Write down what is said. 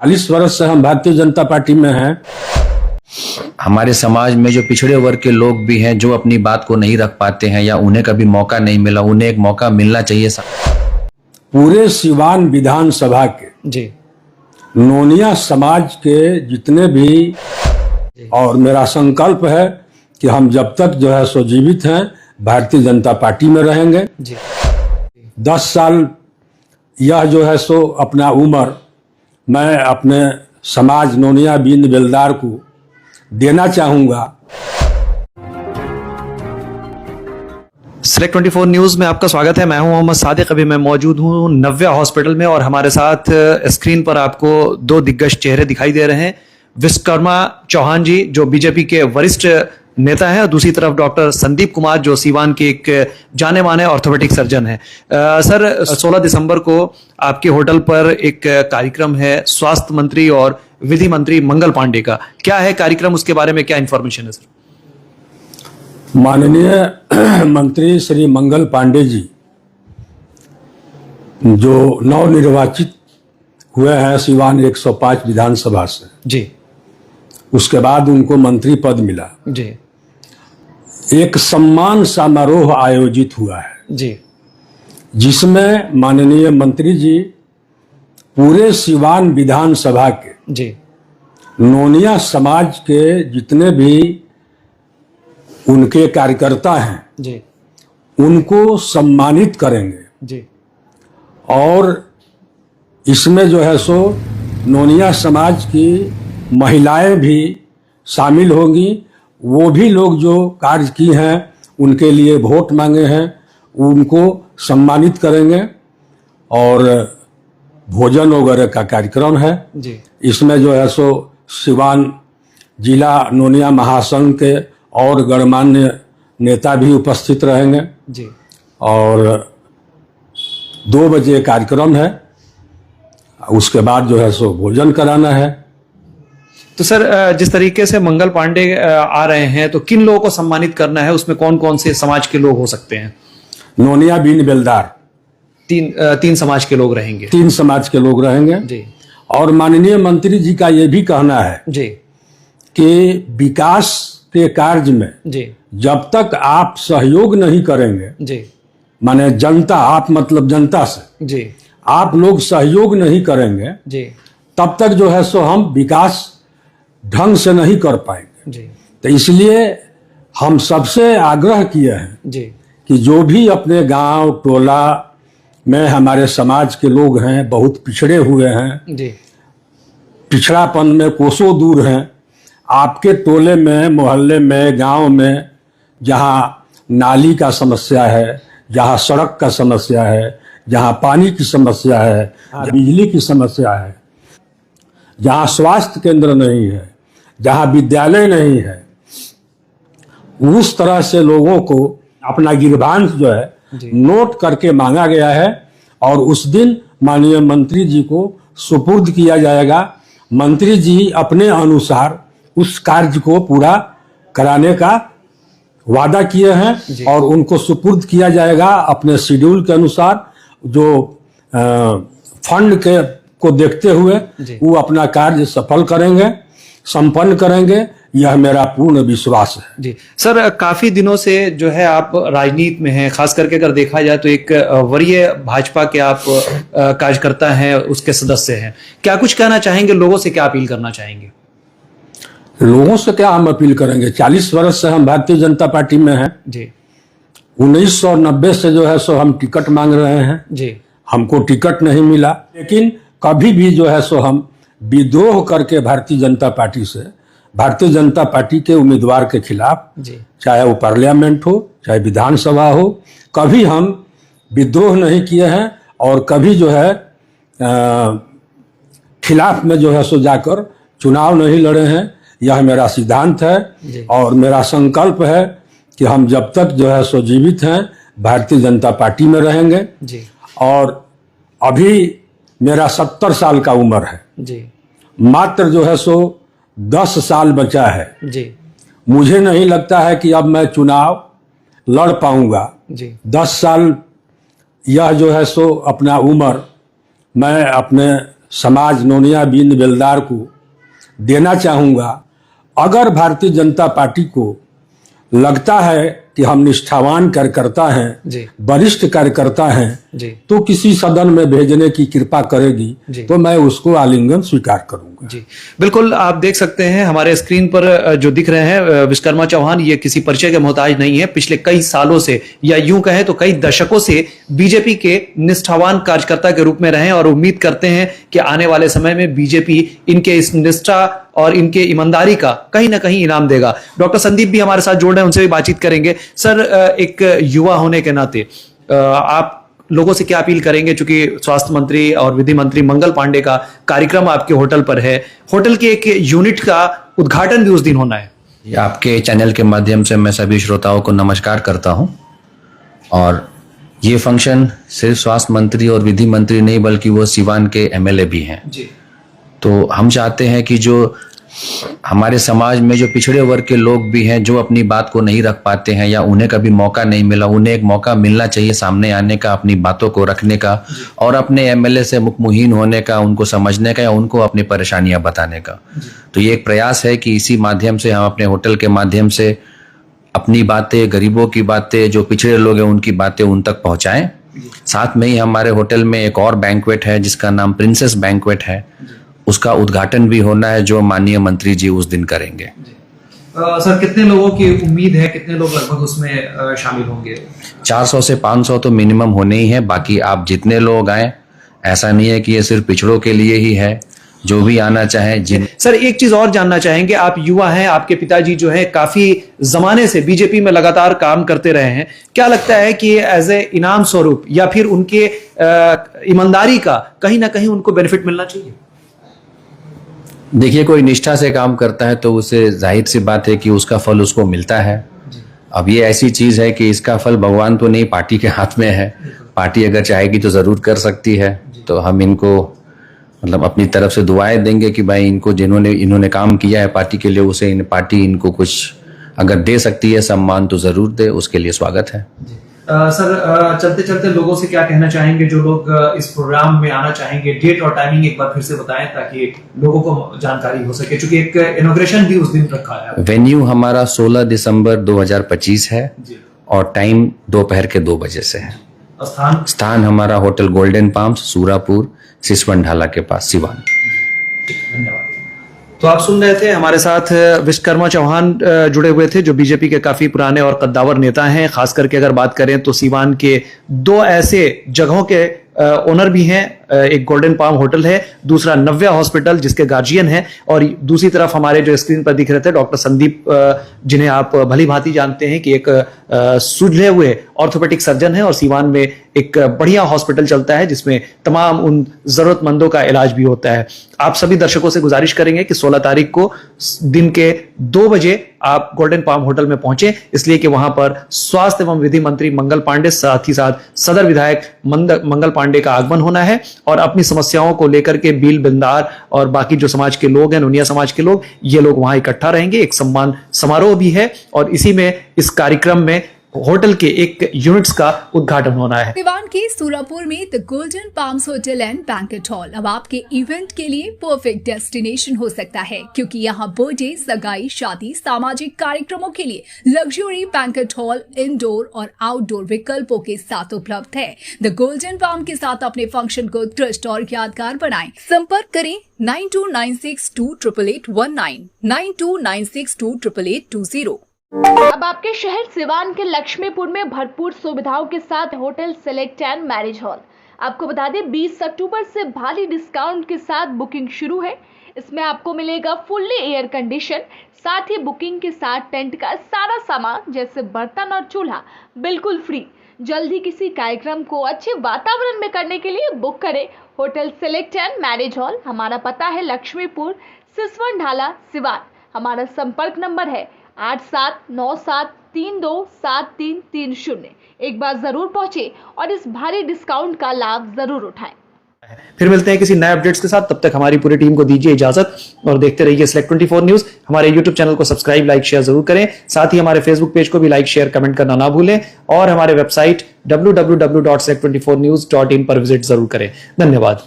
40 वर्ष से हम भारतीय जनता पार्टी में हैं। हमारे समाज में जो पिछड़े वर्ग के लोग भी हैं जो अपनी बात को नहीं रख पाते हैं या उन्हें कभी मौका नहीं मिला, उन्हें एक मौका मिलना चाहिए। पूरे सिवान विधानसभा के जी नोनिया समाज के जितने भी, और मेरा संकल्प है कि हम जब तक जो है सो जीवित हैं भारतीय जनता पार्टी में रहेंगे। जी 10 साल यह जो है सो अपना उम्र मैं अपने समाज नोनिया बिंद बेलदार को देना चाहूँगा। सेलेक्ट 24 न्यूज में आपका स्वागत है। मैं हूं मोहम्मद सादिक। अभी मैं मौजूद हूं नव्या हॉस्पिटल में और हमारे साथ स्क्रीन पर आपको दो दिग्गज चेहरे दिखाई दे रहे हैं। विश्वकर्मा चौहान जी जो बीजेपी के वरिष्ठ नेता हैं और दूसरी तरफ डॉक्टर संदीप कुमार जो सीवान के एक जाने माने ऑर्थोपेडिक सर्जन हैं। सर 16 दिसंबर को आपके होटल पर एक कार्यक्रम है स्वास्थ्य मंत्री और विधि मंत्री मंगल पांडे का। क्या है कार्यक्रम, उसके बारे में क्या इंफॉर्मेशन है सर? माननीय मंत्री श्री मंगल पांडे जी जो नवनिर्वाचित हुए हैं सिवान 105 विधानसभा से, जी उसके बाद उनको मंत्री पद मिला। जी एक सम्मान समारोह आयोजित हुआ है जी जिसमें माननीय मंत्री जी पूरे सिवान विधानसभा के जी नोनिया समाज के जितने भी उनके कार्यकर्ता हैं जी उनको सम्मानित करेंगे। जी और इसमें जो है सो नोनिया समाज की महिलाएं भी शामिल होंगी। वो भी लोग जो कार्य की हैं उनके लिए वोट मांगे हैं उनको सम्मानित करेंगे। और भोजन वगैरह का कार्यक्रम है जी इसमें जो है सो सिवान जिला नोनिया महासंघ के और गणमान्य नेता भी उपस्थित रहेंगे। जी और 2 बजे कार्यक्रम है, उसके बाद जो है सो भोजन कराना है। तो सर जिस तरीके से मंगल पांडे आ रहे हैं तो किन लोगों को सम्मानित करना है, उसमें कौन कौन से समाज के लोग हो सकते हैं? नोनिया बिन बेलदार तीन समाज के लोग रहेंगे। 3 समाज के लोग रहेंगे। जी और माननीय मंत्री जी का ये भी कहना है जी कि विकास के कार्य में जी जब तक आप सहयोग नहीं करेंगे, जी माने जनता, आप मतलब जनता से जी आप लोग सहयोग नहीं करेंगे जी तब तक जो है सो हम विकास ढंग से नहीं कर पाएंगे। जी तो इसलिए हम सबसे आग्रह किए हैं जी कि जो भी अपने गांव टोला में हमारे समाज के लोग हैं, बहुत पिछड़े हुए हैं, जी पिछड़ापन में कोसों दूर हैं, आपके टोले में, मोहल्ले में, गांव में जहां नाली का समस्या है, जहां सड़क का समस्या है, जहां पानी की समस्या है, जहां बिजली की समस्या है, जहां स्वास्थ्य केंद्र नहीं है, जहां विद्यालय नहीं है, उस तरह से लोगों को अपना गिरबांस जो है नोट करके मांगा गया है और उस दिन माननीय मंत्री जी को सुपुर्द किया जाएगा। मंत्री जी अपने अनुसार उस कार्य को पूरा कराने का वादा किए हैं और उनको सुपुर्द किया जाएगा अपने शेड्यूल के अनुसार। जो फंड के को देखते हुए वो अपना कार्य सफल करेंगे, संपन्न करेंगे, यह मेरा पूर्ण विश्वास है। जी सर, काफी दिनों से जो है आप राजनीति में हैं, खास करके अगर देखा जाए तो एक वरीय भाजपा के आप कार्यकर्ता हैं, उसके सदस्य हैं। क्या कुछ कहना चाहेंगे लोगों से, क्या अपील करना चाहेंगे? लोगों से क्या हम अपील करेंगे? 40 वर्ष से हम भारतीय जनता पार्टी में हैं। जी 1990 से जो है सो हम टिकट मांग रहे हैं। जी हमको टिकट नहीं मिला, लेकिन कभी भी जो है सो हम विद्रोह करके भारतीय जनता पार्टी से, भारतीय जनता पार्टी के उम्मीदवार के खिलाफ, जी चाहे वो पार्लियामेंट हो चाहे विधानसभा हो, कभी हम विद्रोह नहीं किए हैं और कभी जो है खिलाफ में जो है सो जाकर चुनाव नहीं लड़े हैं। यह मेरा सिद्धांत है और मेरा संकल्प है कि हम जब तक जो है सो जीवित हैं भारतीय जनता पार्टी में रहेंगे। जी और अभी मेरा 70 साल का उम्र है, जी मात्र जो है सो 10 साल बचा है। जी मुझे नहीं लगता है कि अब मैं चुनाव लड़ पाऊंगा। जी 10 साल यह जो है सो अपना उम्र मैं अपने समाज नोनिया बीन बेलदार को देना चाहूँगा, अगर भारतीय जनता पार्टी को लगता है कि हम निष्ठावान कार्यकर्ता हैं, जी वरिष्ठ कार्यकर्ता हैं, जी तो किसी सदन में भेजने की कृपा करेगी जी। तो मैं उसको आलिंगन स्वीकार करूंगा। जी बिल्कुल, आप देख सकते हैं हमारे स्क्रीन पर जो दिख रहे हैं विश्वकर्मा चौहान, ये किसी परिचय के मोहताज नहीं है। पिछले कई सालों से या यूं कहें तो कई दशकों से बीजेपी के निष्ठावान कार्यकर्ता के रूप में रहे और उम्मीद करते हैं कि आने वाले समय में बीजेपी इनके इस निष्ठा और इनके ईमानदारी का कहीं ना कहीं इनाम देगा। डॉक्टर संदीप भी हमारे साथ जुड़ रहे हैं, उनसे भी बातचीत करेंगे। सर, एक युवा होने के नाते आप लोगों से क्या अपील करेंगे, चूंकि स्वास्थ्य मंत्री और विधि मंत्री मंगल पांडे का कार्यक्रम आपके होटल पर है, होटल के एक यूनिट का उद्घाटन भी उस दिन होना है। आपके चैनल के माध्यम से मैं सभी श्रोताओं को नमस्कार करता हूं। और ये फंक्शन सिर्फ स्वास्थ्य मंत्री और विधि मंत्री नहीं बल्कि वो सिवान के एमएलए भी हैं। जी तो हम चाहते हैं कि जो हमारे समाज में जो पिछड़े वर्ग के लोग भी हैं, जो अपनी बात को नहीं रख पाते हैं या उन्हें कभी मौका नहीं मिला, उन्हें एक मौका मिलना चाहिए सामने आने का, अपनी बातों को रखने का और अपने एमएलए से मुखमुहीन होने का, उनको समझने का या उनको अपनी परेशानियां बताने का। तो ये एक प्रयास है कि इसी माध्यम से हम अपने होटल के माध्यम से अपनी बातें, गरीबों की बातें, जो पिछड़े लोग हैं उनकी बातें उन तक पहुंचाएं। साथ में ही हमारे होटल में एक और बैंक्वेट है जिसका नाम प्रिंसेस बैंक्वेट है, उसका उद्घाटन भी होना है जो माननीय मंत्री जी उस दिन करेंगे। सर, कितने लोगों की उम्मीद है, कितने लोग लगभग उसमें शामिल होंगे? 400 से 500 तो मिनिमम होने ही है, बाकी आप जितने लोग आए, ऐसा नहीं है कि ये सिर्फ पिछड़ों के लिए ही है, जो भी आना चाहे। सर, एक चीज और जानना चाहेंगे, आप युवा हैं, आपके पिताजी जो है काफी जमाने से बीजेपी में लगातार काम करते रहे हैं, क्या लगता है कि एज ए इनाम स्वरूप या फिर उनके ईमानदारी का कहीं ना कहीं उनको बेनिफिट मिलना चाहिए? देखिए, कोई निष्ठा से काम करता है तो उसे जाहिर सी बात है कि उसका फल उसको मिलता है। अब ये ऐसी चीज है कि इसका फल भगवान तो नहीं, पार्टी के हाथ में है। पार्टी अगर चाहेगी तो जरूर कर सकती है। तो हम इनको मतलब अपनी तरफ से दुआएं देंगे कि भाई इनको इन्होंने काम किया है पार्टी के लिए, उसे पार्टी इनको कुछ अगर दे सकती है सम्मान तो जरूर दे, उसके लिए स्वागत है। सर, चलते चलते लोगों से क्या कहना चाहेंगे जो लोग इस प्रोग्राम में आना चाहेंगे? डेट और टाइमिंग एक बार फिर से बताएं ताकि लोगों को जानकारी हो सके, क्योंकि एक इनॉग्रेशन भी उस दिन रखा है। वेन्यू हमारा 16 दिसंबर 2025 है और टाइम दोपहर के 2 बजे से है। स्थान हमारा hotel golden palms, Surapur, Siswan ढाला के पास, सिवान। धन्यवाद। तो आप सुन रहे थे, हमारे साथ विश्वकर्मा चौहान जुड़े हुए थे जो बीजेपी के काफी पुराने और कद्दावर नेता हैं। खास करके अगर बात करें तो सिवान के 2 ऐसे जगहों के ओनर भी हैं, एक गोल्डन पाम होटल है, दूसरा नव्या हॉस्पिटल जिसके गार्जियन हैं, और दूसरी तरफ हमारे जो स्क्रीन पर दिख रहे थे डॉक्टर संदीप, जिन्हें आप भली भांति जानते हैं कि एक सुलझे हुए ऑर्थोपेडिक सर्जन है और सिवान में एक बढ़िया हॉस्पिटल चलता है जिसमें तमाम उन जरूरतमंदों का इलाज भी होता है। आप सभी दर्शकों से गुजारिश करेंगे कि 16 तारीख को दिन के 2 बजे आप गोल्डन पाम होटल में पहुंचे, इसलिए कि वहां पर स्वास्थ्य एवं विधि मंत्री मंगल पांडे, साथ ही साथ सदर विधायक मंगल पांडे का आगमन होना है और अपनी समस्याओं को लेकर के बील बिंदार और बाकी जो समाज के लोग हैं, नोनिया समाज के लोग, ये लोग वहां इकट्ठा रहेंगे। एक सम्मान समारोह भी है और इसी में इस कार्यक्रम में होटल के एक यूनिट्स का उद्घाटन होना है। सिवान के सूरापुर में the golden palms hotel and banquet hall अब आपके इवेंट के लिए परफेक्ट डेस्टिनेशन हो सकता है, क्योंकि यहाँ बर्थडे, सगाई, शादी, सामाजिक कार्यक्रमों के लिए लग्जरी बैंक्वेट हॉल इंडोर और आउटडोर विकल्पों के साथ उपलब्ध है। द गोल्डन पाम के साथ अपने फंक्शन को उत्कृष्ट और यादगार बनाएं। संपर्क करें 9296288819, 9296288820। अब आपके शहर सिवान के लक्ष्मीपुर में भरपूर सुविधाओं के साथ hotel select and marriage hall. आपको बता दें 20 अक्टूबर से भारी डिस्काउंट के साथ बुकिंग शुरू है। इसमें आपको मिलेगा फुल्ली एयर कंडीशन, साथ ही बुकिंग के साथ टेंट का सारा सामान जैसे बर्तन और चूल्हा बिल्कुल फ्री। जल्द ही किसी कार्यक्रम को अच्छे वातावरण में करने के लिए बुक करें hotel select and marriage hall. हमारा पता है लक्ष्मीपुर, सिसवन ढाला, सिवान। हमारा संपर्क नंबर है 8797327330। एक बार जरूर पहुंचे और इस भारी डिस्काउंट का लाभ जरूर उठाएं। फिर मिलते हैं किसी नए अपडेट्स के साथ, तब तक हमारी पूरी टीम को दीजिए इजाजत और देखते रहिए Select 24 न्यूज। हमारे YouTube चैनल को सब्सक्राइब, लाइक, शेयर जरूर करें। साथ ही हमारे फेसबुक पेज को भी लाइक, शेयर, कमेंट करना ना भूलें और हमारे वेबसाइट www.select24news.in पर विजिट जरूर करें। धन्यवाद।